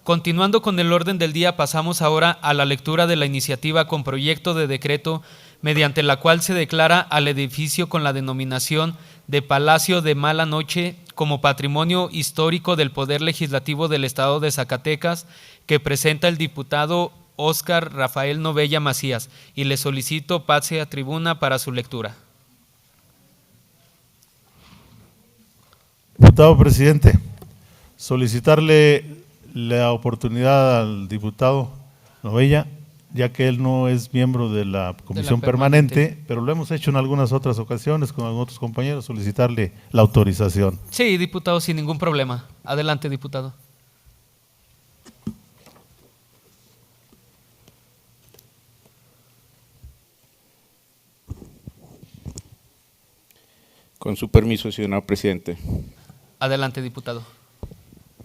Continuando con el orden del día, pasamos ahora a la lectura de la iniciativa con proyecto de decreto mediante la cual se declara al edificio con la denominación de Palacio de Mala Noche como patrimonio histórico del Poder Legislativo del Estado de Zacatecas, que presenta el diputado Óscar Rafael Novella Macías, y le solicito pase a tribuna para su lectura. Diputado presidente, solicitarle la oportunidad al diputado Novella, ya que él no es miembro de la comisión permanente, pero lo hemos hecho en algunas otras ocasiones con algunos otros compañeros, solicitarle la autorización. Sí, diputado, sin ningún problema. Adelante, diputado. Con su permiso, señor presidente. Adelante, diputado.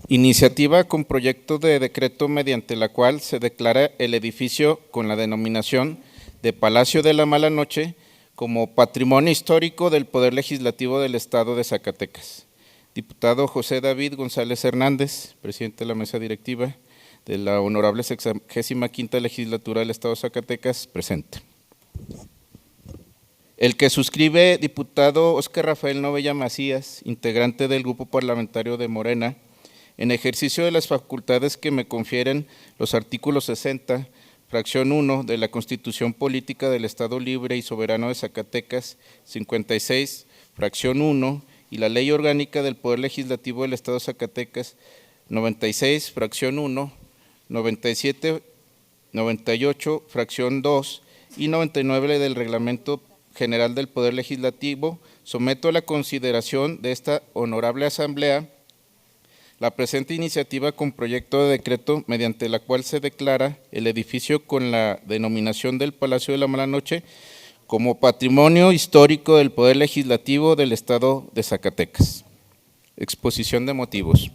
Iniciativa con proyecto de decreto mediante la cual se declara el edificio con la denominación de Palacio de la Mala Noche como patrimonio histórico del Poder Legislativo del Estado de Zacatecas. Diputado José David González Hernández, presidente de la mesa directiva de la honorable 65ª legislatura del Estado de Zacatecas, presente. El que suscribe, diputado Óscar Rafael Novella Macías, integrante del Grupo Parlamentario de Morena, en ejercicio de las facultades que me confieren los artículos 60, fracción 1 de la Constitución Política del Estado Libre y Soberano de Zacatecas, 56, fracción 1, y la Ley Orgánica del Poder Legislativo del Estado de Zacatecas, 96, fracción 1, 97, 98, fracción 2 y 99 del Reglamento General del Poder Legislativo, someto a la consideración de esta honorable Asamblea la presente iniciativa con proyecto de decreto mediante la cual se declara el edificio con la denominación del Palacio de la Mala Noche como patrimonio histórico del Poder Legislativo del Estado de Zacatecas. Exposición de motivos.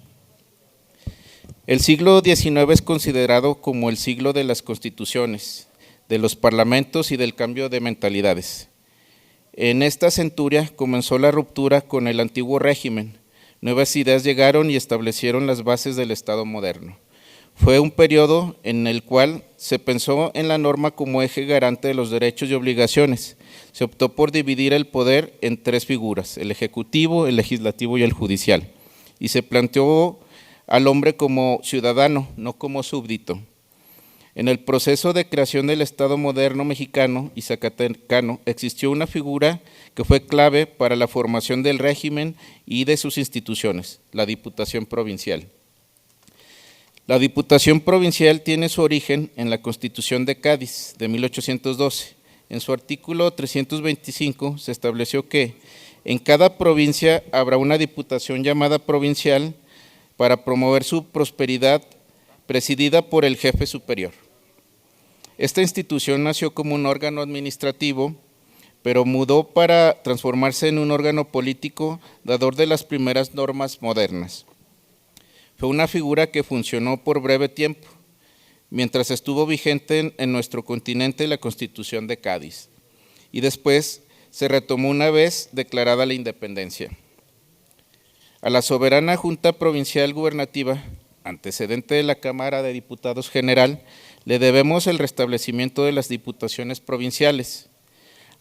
El siglo XIX es considerado como el siglo de las constituciones, de los parlamentos y del cambio de mentalidades. En esta centuria comenzó la ruptura con el antiguo régimen. Nuevas ideas llegaron y establecieron las bases del Estado moderno. Fue un periodo en el cual se pensó en la norma como eje garante de los derechos y obligaciones. Se optó por dividir el poder en tres figuras, el ejecutivo, el legislativo y el judicial. Y se planteó al hombre como ciudadano, no como súbdito. En el proceso de creación del Estado moderno mexicano y zacatecano existió una figura que fue clave para la formación del régimen y de sus instituciones, la Diputación Provincial. La Diputación Provincial tiene su origen en la Constitución de Cádiz de 1812. En su artículo 325 se estableció que en cada provincia habrá una diputación llamada provincial para promover su prosperidad, presidida por el jefe superior. Esta institución nació como un órgano administrativo, pero mudó para transformarse en un órgano político dador de las primeras normas modernas. Fue una figura que funcionó por breve tiempo, mientras estuvo vigente en nuestro continente la Constitución de Cádiz, y después se retomó una vez declarada la independencia. A la soberana Junta Provincial Gubernativa, antecedente de la Cámara de Diputados General, le debemos el restablecimiento de las diputaciones provinciales.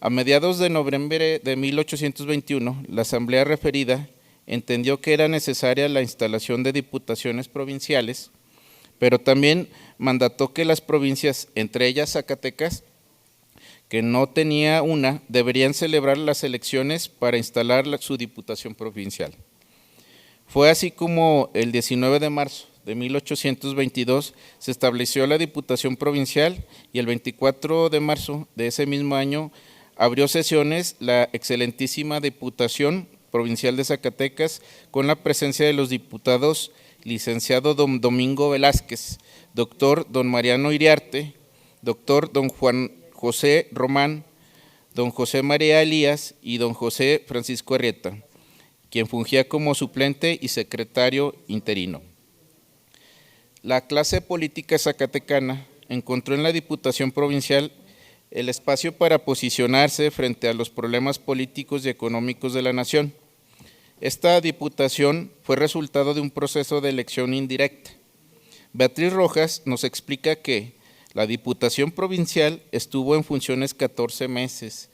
A mediados de noviembre de 1821, la Asamblea referida entendió que era necesaria la instalación de diputaciones provinciales, pero también mandató que las provincias, entre ellas Zacatecas, que no tenía una, deberían celebrar las elecciones para instalar su diputación provincial. Fue así como el 19 de marzo de 1822 se estableció la Diputación Provincial y el 24 de marzo de ese mismo año abrió sesiones la excelentísima Diputación Provincial de Zacatecas con la presencia de los diputados licenciado don Domingo Velázquez, doctor don Mariano Iriarte, doctor don Juan José Román, don José María Elías y don José Francisco Arrieta, quien fungía como suplente y secretario interino. La clase política zacatecana encontró en la Diputación Provincial el espacio para posicionarse frente a los problemas políticos y económicos de la nación. Esta diputación fue resultado de un proceso de elección indirecta. Beatriz Rojas nos explica que la Diputación Provincial estuvo en funciones 14 meses,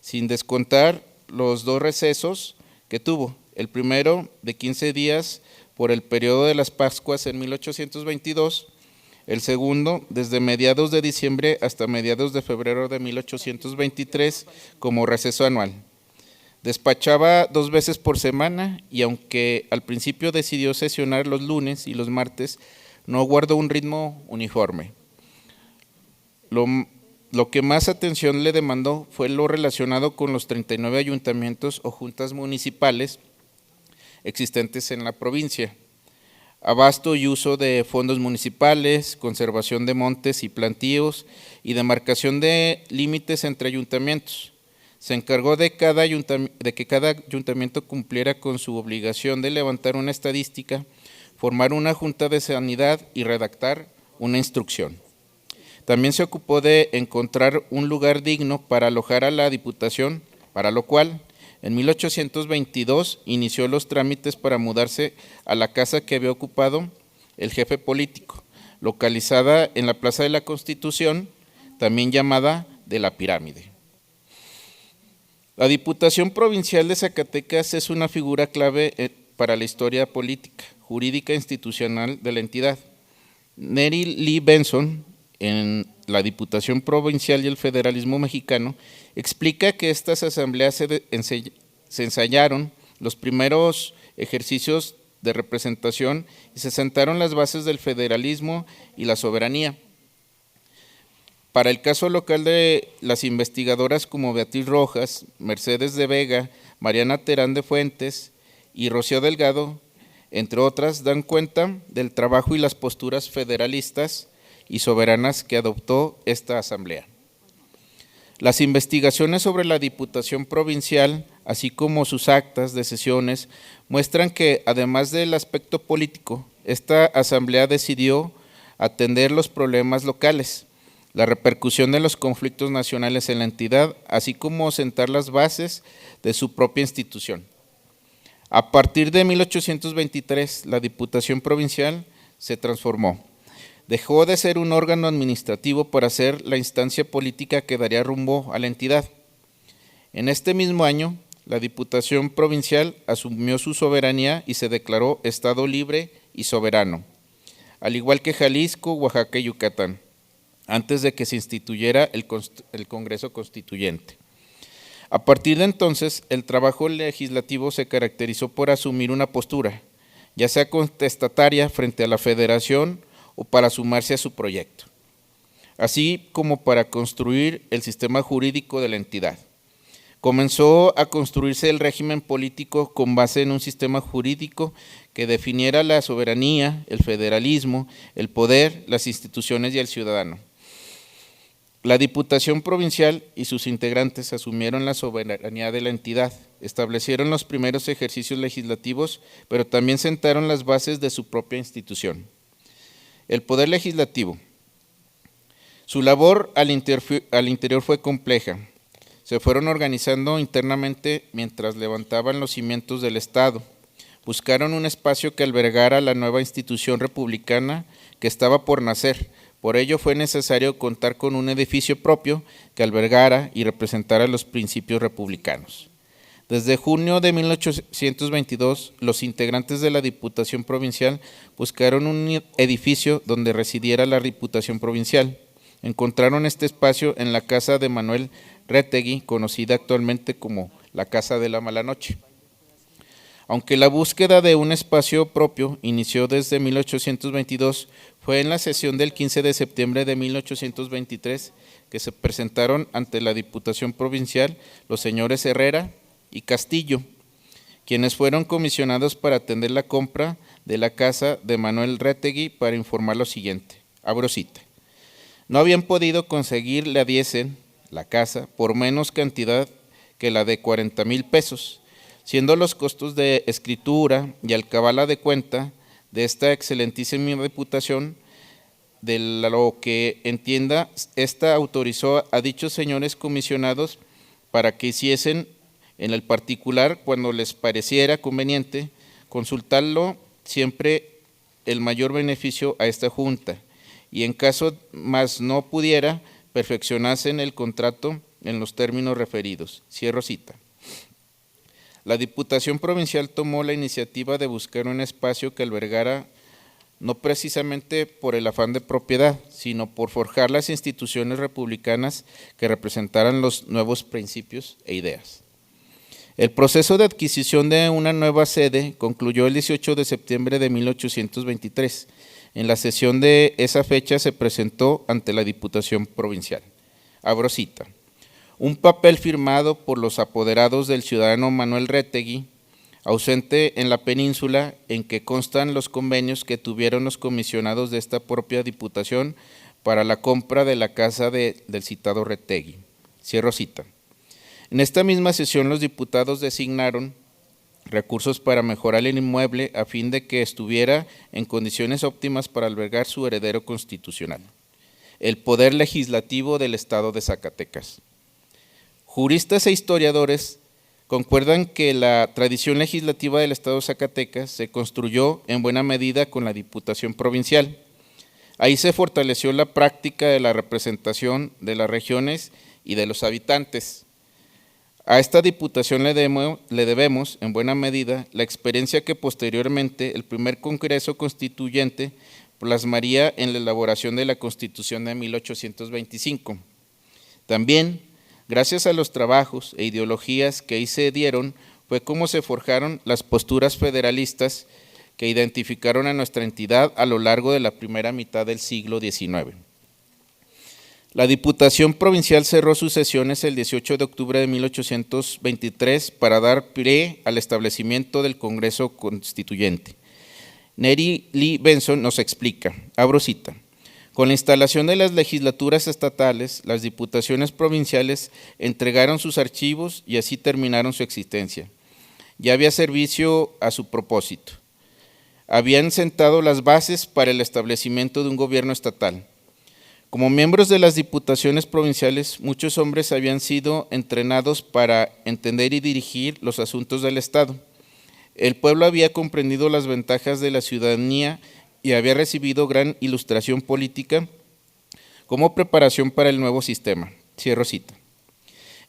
sin descontar los 2 recesos que tuvo. El primero de 15 días por el periodo de las Pascuas en 1822, el segundo desde mediados de diciembre hasta mediados de febrero de 1823 como receso anual. Despachaba 2 veces por semana y aunque al principio decidió sesionar los lunes y los martes, no guardó un ritmo uniforme. Lo que más atención le demandó fue lo relacionado con los 39 ayuntamientos o juntas municipales existentes en la provincia. Abasto y uso de fondos municipales, conservación de montes y plantíos y demarcación de límites entre ayuntamientos. Se encargó de que cada ayuntamiento cumpliera con su obligación de levantar una estadística, formar una junta de sanidad y redactar una instrucción. También se ocupó de encontrar un lugar digno para alojar a la Diputación, para lo cual en 1822 inició los trámites para mudarse a la casa que había ocupado el jefe político, localizada en la Plaza de la Constitución, también llamada de la Pirámide. La Diputación Provincial de Zacatecas es una figura clave para la historia política, jurídica e institucional de la entidad. Nery Lee Benson, en la Diputación Provincial y el Federalismo Mexicano, explica que estas asambleas se ensayaron los primeros ejercicios de representación y se sentaron las bases del federalismo y la soberanía. Para el caso local de las investigadoras como Beatriz Rojas, Mercedes de Vega, Mariana Terán de Fuentes y Rocío Delgado, entre otras, dan cuenta del trabajo y las posturas federalistas y soberanas que adoptó esta asamblea. Las investigaciones sobre la Diputación Provincial, así como sus actas de sesiones, muestran que, además del aspecto político, esta asamblea decidió atender los problemas locales, la repercusión de los conflictos nacionales en la entidad, así como sentar las bases de su propia institución. A partir de 1823, la Diputación Provincial se transformó. Dejó de ser un órgano administrativo para ser la instancia política que daría rumbo a la entidad. En este mismo año, la Diputación Provincial asumió su soberanía y se declaró Estado libre y soberano, al igual que Jalisco, Oaxaca y Yucatán, antes de que se instituyera el Congreso Constituyente. A partir de entonces, el trabajo legislativo se caracterizó por asumir una postura, ya sea contestataria frente a la Federación o para sumarse a su proyecto, así como para construir el sistema jurídico de la entidad. Comenzó a construirse el régimen político con base en un sistema jurídico que definiera la soberanía, el federalismo, el poder, las instituciones y el ciudadano. La Diputación Provincial y sus integrantes asumieron la soberanía de la entidad, establecieron los primeros ejercicios legislativos, pero también sentaron las bases de su propia institución. El Poder Legislativo. Su labor al interior fue compleja. Se fueron organizando internamente mientras levantaban los cimientos del Estado. Buscaron un espacio que albergara la nueva institución republicana que estaba por nacer. Por ello fue necesario contar con un edificio propio que albergara y representara los principios republicanos. Desde junio de 1822, los integrantes de la Diputación Provincial buscaron un edificio donde residiera la Diputación Provincial. Encontraron este espacio en la casa de Manuel Rettegui, conocida actualmente como la Casa de la Mala Noche. Aunque la búsqueda de un espacio propio inició desde 1822, fue en la sesión del 15 de septiembre de 1823 que se presentaron ante la Diputación Provincial los señores Herrera y Castillo, quienes fueron comisionados para atender la compra de la casa de Manuel Rettegui para informar lo siguiente, abro cita. No habían podido conseguir le diesen la casa por menos cantidad que la de 40,000 pesos, siendo los costos de escritura y alcabala de cuenta de esta excelentísima Diputación, de lo que entienda, esta autorizó a dichos señores comisionados para que hiciesen en el particular, cuando les pareciera conveniente, consultarlo siempre el mayor beneficio a esta Junta y en caso más no pudiera, perfeccionasen el contrato en los términos referidos. Cierro cita. La Diputación Provincial tomó la iniciativa de buscar un espacio que albergara, no precisamente por el afán de propiedad, sino por forjar las instituciones republicanas que representaran los nuevos principios e ideas. El proceso de adquisición de una nueva sede concluyó el 18 de septiembre de 1823. En la sesión de esa fecha se presentó ante la Diputación Provincial. Abro cita. Un papel firmado por los apoderados del ciudadano Manuel Rettegui, ausente en la península, en que constan los convenios que tuvieron los comisionados de esta propia Diputación para la compra de la casa del citado Rettegui. Cierro cita. En esta misma sesión los diputados designaron recursos para mejorar el inmueble a fin de que estuviera en condiciones óptimas para albergar su heredero constitucional, el Poder Legislativo del Estado de Zacatecas. Juristas e historiadores concuerdan que la tradición legislativa del Estado de Zacatecas se construyó en buena medida con la Diputación Provincial. Ahí se fortaleció la práctica de la representación de las regiones y de los habitantes. A esta Diputación le debemos, en buena medida, la experiencia que posteriormente el primer Congreso Constituyente plasmaría en la elaboración de la Constitución de 1825. También, gracias a los trabajos e ideologías que ahí se dieron, fue como se forjaron las posturas federalistas que identificaron a nuestra entidad a lo largo de la primera mitad del siglo XIX. La Diputación Provincial cerró sus sesiones el 18 de octubre de 1823 para dar pie al establecimiento del Congreso Constituyente. Neri Lee Benson nos explica, abro cita, con la instalación de las legislaturas estatales, las diputaciones provinciales entregaron sus archivos y así terminaron su existencia. Ya había servicio a su propósito. Habían sentado las bases para el establecimiento de un gobierno estatal. Como miembros de las diputaciones provinciales, muchos hombres habían sido entrenados para entender y dirigir los asuntos del Estado. El pueblo había comprendido las ventajas de la ciudadanía y había recibido gran ilustración política como preparación para el nuevo sistema. Cierro cita.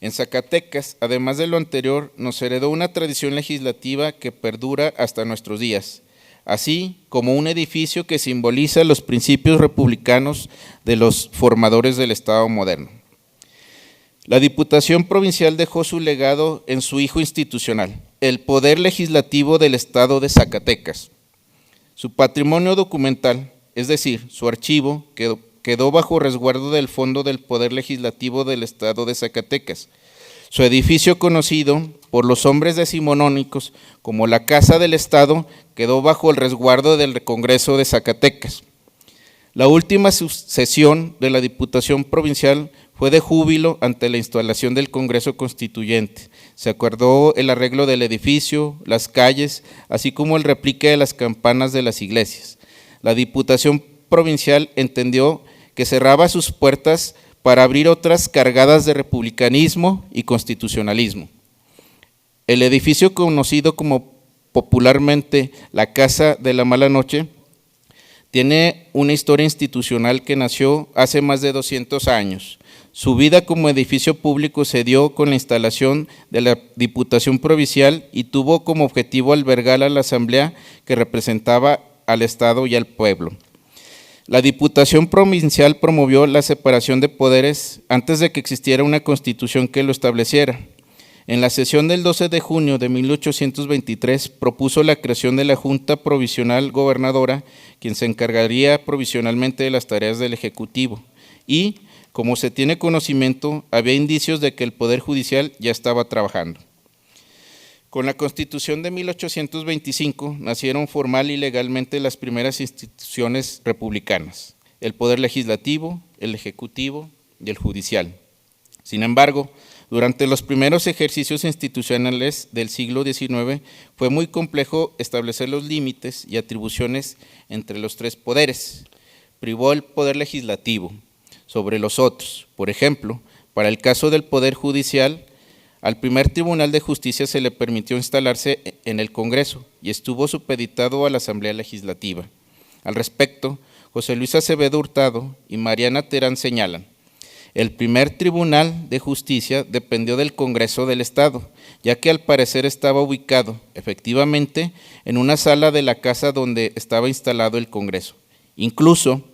En Zacatecas, además de lo anterior, nos heredó una tradición legislativa que perdura hasta nuestros días, así como un edificio que simboliza los principios republicanos de los formadores del Estado moderno. La Diputación Provincial dejó su legado en su hijo institucional, el Poder Legislativo del Estado de Zacatecas. Su patrimonio documental, es decir, su archivo, quedó bajo resguardo del Fondo del Poder Legislativo del Estado de Zacatecas. Su edificio, conocido por los hombres decimonónicos como la Casa del Estado, quedó bajo el resguardo del Congreso de Zacatecas. La última sesión de la Diputación Provincial fue de júbilo ante la instalación del Congreso Constituyente. Se acordó el arreglo del edificio, las calles, así como el replique de las campanas de las iglesias. La Diputación Provincial entendió que cerraba sus puertas para abrir otras cargadas de republicanismo y constitucionalismo. El edificio conocido como popularmente la Casa de la Mala Noche tiene una historia institucional que nació hace más de 200 años. Su vida como edificio público se dio con la instalación de la Diputación Provincial y tuvo como objetivo albergar a la Asamblea que representaba al Estado y al pueblo. La Diputación Provincial promovió la separación de poderes antes de que existiera una constitución que lo estableciera. En la sesión del 12 de junio de 1823 propuso la creación de la Junta Provisional Gobernadora, quien se encargaría provisionalmente de las tareas del Ejecutivo. Y, como se tiene conocimiento, había indicios de que el Poder Judicial ya estaba trabajando. Con la Constitución de 1825 nacieron formal y legalmente las primeras instituciones republicanas, el Poder Legislativo, el Ejecutivo y el Judicial. Sin embargo, durante los primeros ejercicios institucionales del siglo XIX fue muy complejo establecer los límites y atribuciones entre los tres poderes. Privó el Poder Legislativo sobre los otros. Por ejemplo, para el caso del Poder Judicial, al primer Tribunal de Justicia se le permitió instalarse en el Congreso y estuvo supeditado a la Asamblea Legislativa. Al respecto, José Luis Acevedo Hurtado y Mariana Terán señalan: el primer Tribunal de Justicia dependió del Congreso del Estado, ya que al parecer estaba ubicado, efectivamente, en una sala de la casa donde estaba instalado el Congreso. Incluso,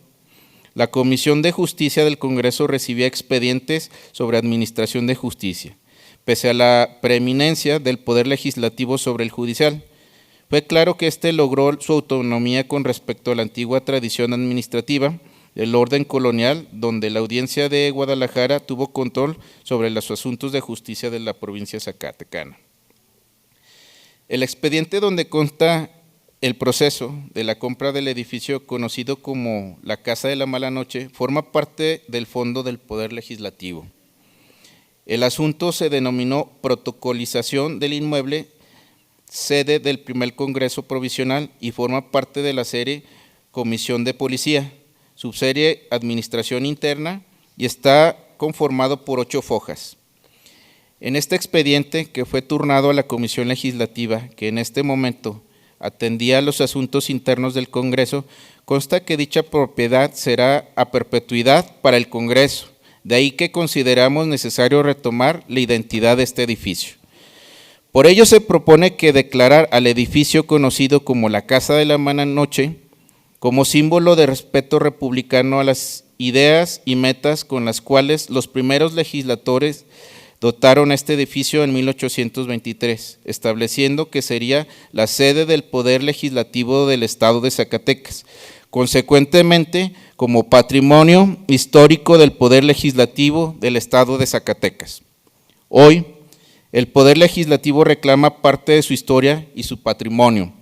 la Comisión de Justicia del Congreso recibía expedientes sobre administración de justicia, pese a la preeminencia del Poder Legislativo sobre el Judicial. Fue claro que éste logró su autonomía con respecto a la antigua tradición administrativa del orden colonial, donde la Audiencia de Guadalajara tuvo control sobre los asuntos de justicia de la provincia zacatecana. El expediente donde consta el proceso de la compra del edificio conocido como la Casa de la Mala Noche forma parte del fondo del Poder Legislativo. El asunto se denominó protocolización del inmueble, sede del primer Congreso Provisional, y forma parte de la serie Comisión de Policía, subserie Administración Interna, y está conformado por 8 fojas. En este expediente, que fue turnado a la Comisión Legislativa, que en este momento atendía a los asuntos internos del Congreso, consta que dicha propiedad será a perpetuidad para el Congreso, de ahí que consideramos necesario retomar la identidad de este edificio. Por ello se propone que declarar al edificio conocido como la Casa de la Mala Noche como símbolo de respeto republicano a las ideas y metas con las cuales los primeros legisladores dotaron a este edificio en 1823, estableciendo que sería la sede del Poder Legislativo del Estado de Zacatecas, consecuentemente como patrimonio histórico del Poder Legislativo del Estado de Zacatecas. Hoy, el Poder Legislativo reclama parte de su historia y su patrimonio.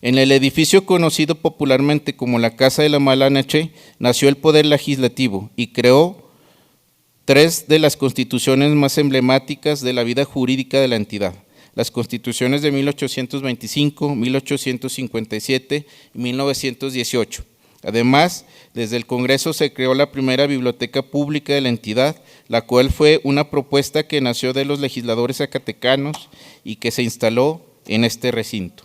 En el edificio conocido popularmente como la Casa de la Mala Noche nació el Poder Legislativo y creó 3 de las constituciones más emblemáticas de la vida jurídica de la entidad: las constituciones de 1825, 1857 y 1918. Además, desde el Congreso se creó la primera biblioteca pública de la entidad, la cual fue una propuesta que nació de los legisladores zacatecanos y que se instaló en este recinto.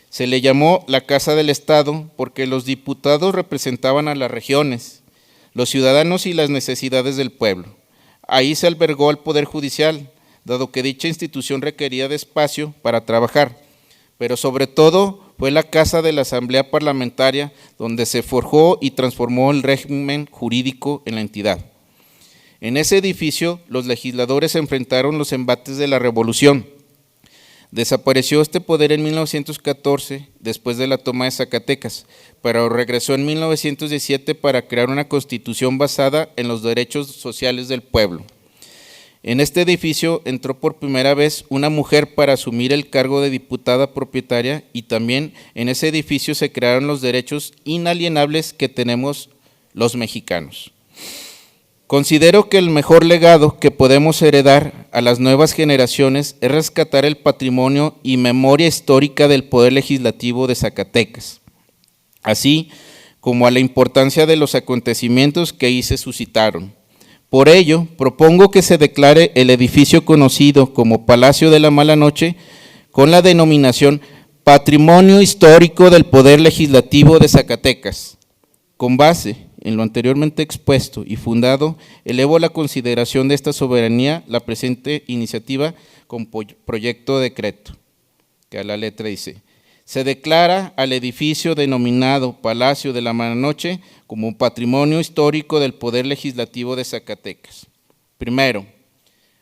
Se le llamó la Casa del Estado porque los diputados representaban a las regiones, los ciudadanos y las necesidades del pueblo. Ahí se albergó el Poder Judicial, dado que dicha institución requería de espacio para trabajar, pero sobre todo fue la casa de la Asamblea Parlamentaria donde se forjó y transformó el régimen jurídico en la entidad. En ese edificio los legisladores enfrentaron los embates de la Revolución. Desapareció este poder en 1914, después de la toma de Zacatecas, pero regresó en 1917 para crear una constitución basada en los derechos sociales del pueblo. En este edificio entró por primera vez una mujer para asumir el cargo de diputada propietaria, y también en ese edificio se crearon los derechos inalienables que tenemos los mexicanos. Considero que el mejor legado que podemos heredar a las nuevas generaciones es rescatar el patrimonio y memoria histórica del Poder Legislativo de Zacatecas, así como a la importancia de los acontecimientos que ahí se suscitaron. Por ello, propongo que se declare el edificio conocido como Palacio de la Mala Noche con la denominación Patrimonio Histórico del Poder Legislativo de Zacatecas. Con base en lo anteriormente expuesto y fundado, elevo a la consideración de esta soberanía la presente iniciativa con proyecto de decreto, que a la letra dice: se declara al edificio denominado Palacio de la Mala Noche como patrimonio histórico del Poder Legislativo de Zacatecas. Primero,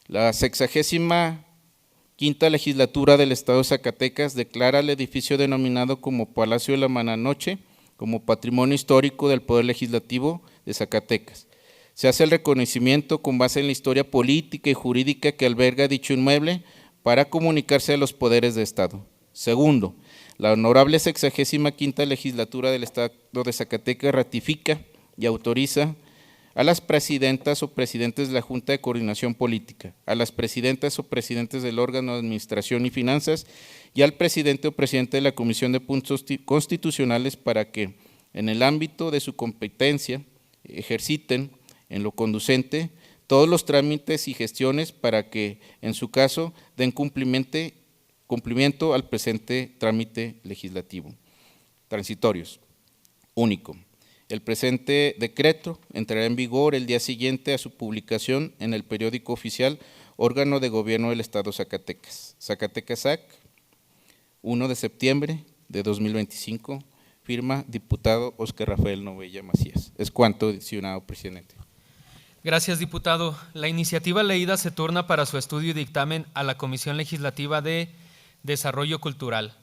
la 65ª legislatura del Estado de Zacatecas declara al edificio denominado como Palacio de la Mala Noche como patrimonio histórico del Poder Legislativo de Zacatecas. Se hace el reconocimiento con base en la historia política y jurídica que alberga dicho inmueble para comunicarse a los poderes de Estado. Segundo, la honorable 65ª legislatura del Estado de Zacatecas ratifica y autoriza a las presidentas o presidentes de la Junta de Coordinación Política, a las presidentas o presidentes del órgano de Administración y Finanzas y al presidente o presidente de la Comisión de Puntos Constitucionales para que, en el ámbito de su competencia, ejerciten en lo conducente todos los trámites y gestiones para que, en su caso, den cumplimiento al presente trámite legislativo. transitorios. Único. El presente decreto entrará en vigor el día siguiente a su publicación en el periódico oficial, órgano de gobierno del Estado Zacatecas. Zacatecasac, 1 de septiembre de 2025, firma diputado Óscar Rafael Novella Macías. Es cuanto, estimado presidente. Gracias, diputado. La iniciativa leída se turna para su estudio y dictamen a la Comisión Legislativa de Desarrollo Cultural.